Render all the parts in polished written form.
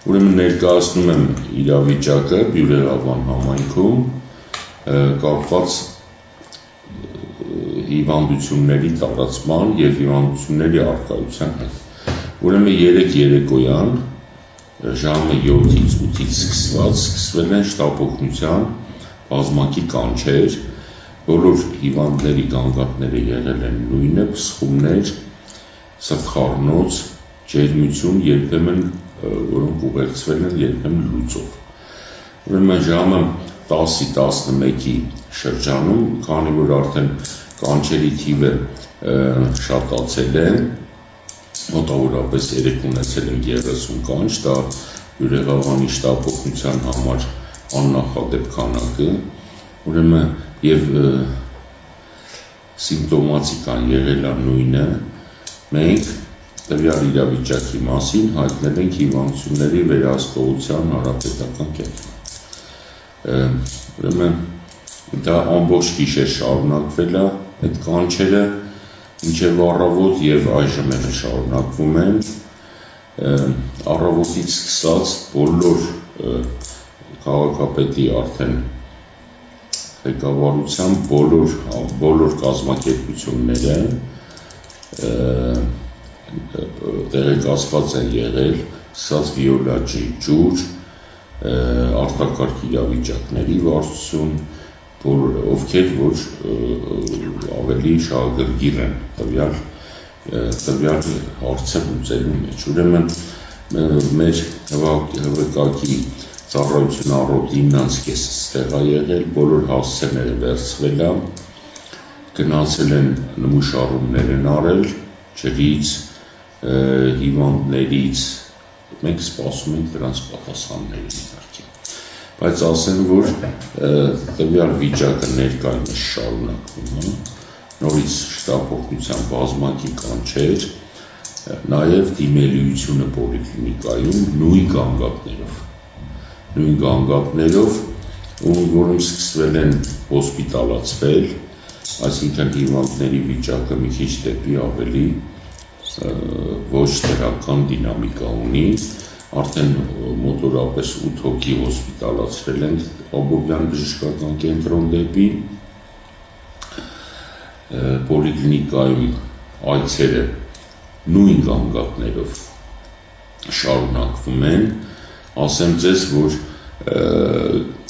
Ուրեմն ներկայացնում եմ իրավիճակը Բյուրեղավան համայնքում կապված հիվանդությունների տարածման և հիվանդությունների առկայության հետ։ Ուրեմն 3 երեկոյան ժամը 7-ից 8-ից սկսվել են շտապօգնության բազմակի կանչեր, բոլոր հիվանդների գանգատները եղել են նույնը, փսխումներ, սրտխառնոց, ջերմություն, երբեմն որոնք ուղեկցվել են երբեմն լուծով։ Ուրեմն ժամը 10-11-ի շրջանում, քանի որ արդեն կանչերի թիվը շատացել է, մոտավորապես երեկ ունեցել են 30 կանչ, դա Բյուրեղավանի շտապօգնության համար աննախադեպ քանակը, ուրեմն և սիմպտոմատիկան եղել է նույնը, մենք տվյալ իրավիճակի մասին հայտնել ենք հիվանդությունների վերահսկողության հանրապետական կենտրոն։ Ուրեմն դա ամբողջ գիշեր շարունակվել է այդ կանչերը, մինչև առավոտ և այժմ էլ շարունակվում են։ Առավոտից սկսած բոլոր քաղաքապետի արդեն ղեկավարությամբ բոլոր կազմակերպությունները տեղեկացված են եղել, սկսած վիոլաջի ջուր, արտակարգ իրավիճակների վարչություն, ովքեր որ ավելի շահագրգիռ են տվյալ հարցը լուծելու մեջ։ Ուրեմն մեր ՀՎԿ-ի ծառայություն առօրյա 9:30 ստեղ է եղել, բոլոր հասցեները վերցվել է, գնացել են նմուշառումներ են արել, ջրից, հիվանդներից, մենք սպասում ենք դրանց պատասխաններին իհարկե, բայց ասեմ, որ տվյալ վիճակը ներկայումս շարունակվում է, նորից շտապօգնության բազմակի կանչեր, նաև դիմելիությունը պոլիկլինիկայում նույն գանգատներով, որոնք սկսվել են հոսպիտալացվել, այսինքն հիվանդների վիճակը մի քիչ դեպի ավելի ոչ դրական դինամիկա ունի, արդեն մոտորապես 8 հոգի հոսպիտալացրել են Աբովյան բժշկական կենտրոն դեպի, պոլիկլինիկայում այցերը նույն գանգատներով շարունակվում են, ասեմ ձեզ, որ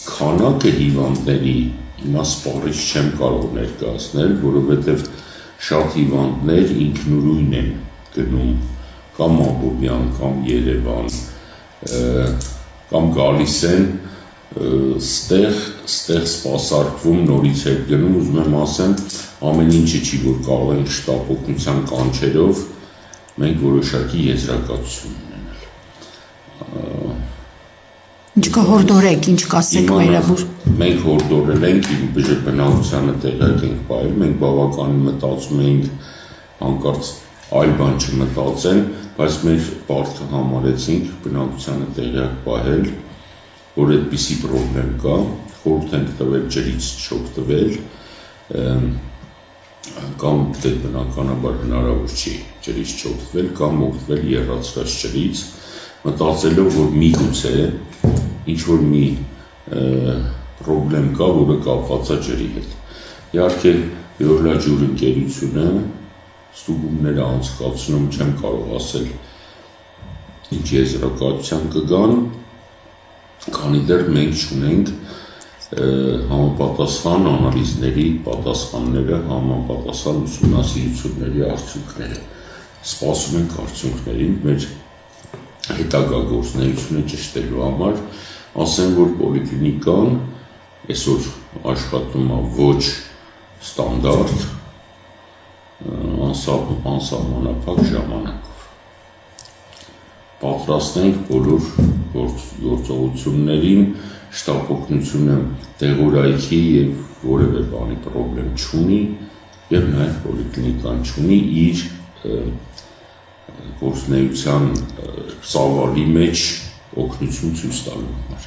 քանակը հիվանդների հիմա սպառիչ չեմ կարող ներկայացնել, որովհետև շատ հիվանդներ ինքնուրույն են գնում կամ Աբովյան, կամ Երևան, կամ գալիս են ստեղ սպասարկվում, նորից հետ գնում, ուզում եմ ասեմ, ամեն ինչը չի, որ կարող ենք շտապօգնության կանչերով մենք որոշակի եզրակացություն ունենալ։ Ինչ կհորդորեք, ինչ կասեք մայրաբուր։ Մենք հորդորել ենք, բնակչությանը տեղյակ ենք պահել, մենք բավականին մտածում էինք հանկարծ այլ բան չմտածեն, բայց մեր պարտքը համարեցինք բնակչությանը տեղյակ պահել, որ այդպիսի պրոբլեմ կա, խորհուրդ ենք տվել ջրից չօգտվել, կամ դե բնականաբար հնարավոր չի ջրից չօգտվել, կամ օգտվել եռացրած ջրից, մտածելով, որ միգուցե ինչ-որ մի պրոբլեմ կա, որը կապված է ջրի հետ։ Իհարկե վիոլաջուր ընկերությունը ստուգումները անցկացնում, չեմ կարող ասել ինչ եզրակացության կգան, քանի դեռ մենք չունենք համապատասխան անալիզների պատասխանները, համապատասխան ուսումնասիրությունների արդյունքները։ Սպասում ենք արդյունքներին մեր հետագա գործունեությունը ճշտելու համար, ասեմ, որ պոլիկլինիկան այսօր աշխատում է ոչ ստանդարտ, անսահմանափակ ժամանակով։ Պատրաստ ենք բոլոր գործողություններին, շտապօգնությունը տեղորայքի և որևէ բանի պրոբլեմ չունի, և նաև պոլիկլինիկան չունի իր գործունեության ծավալի մեջ օգնություն ցույց տալու համար։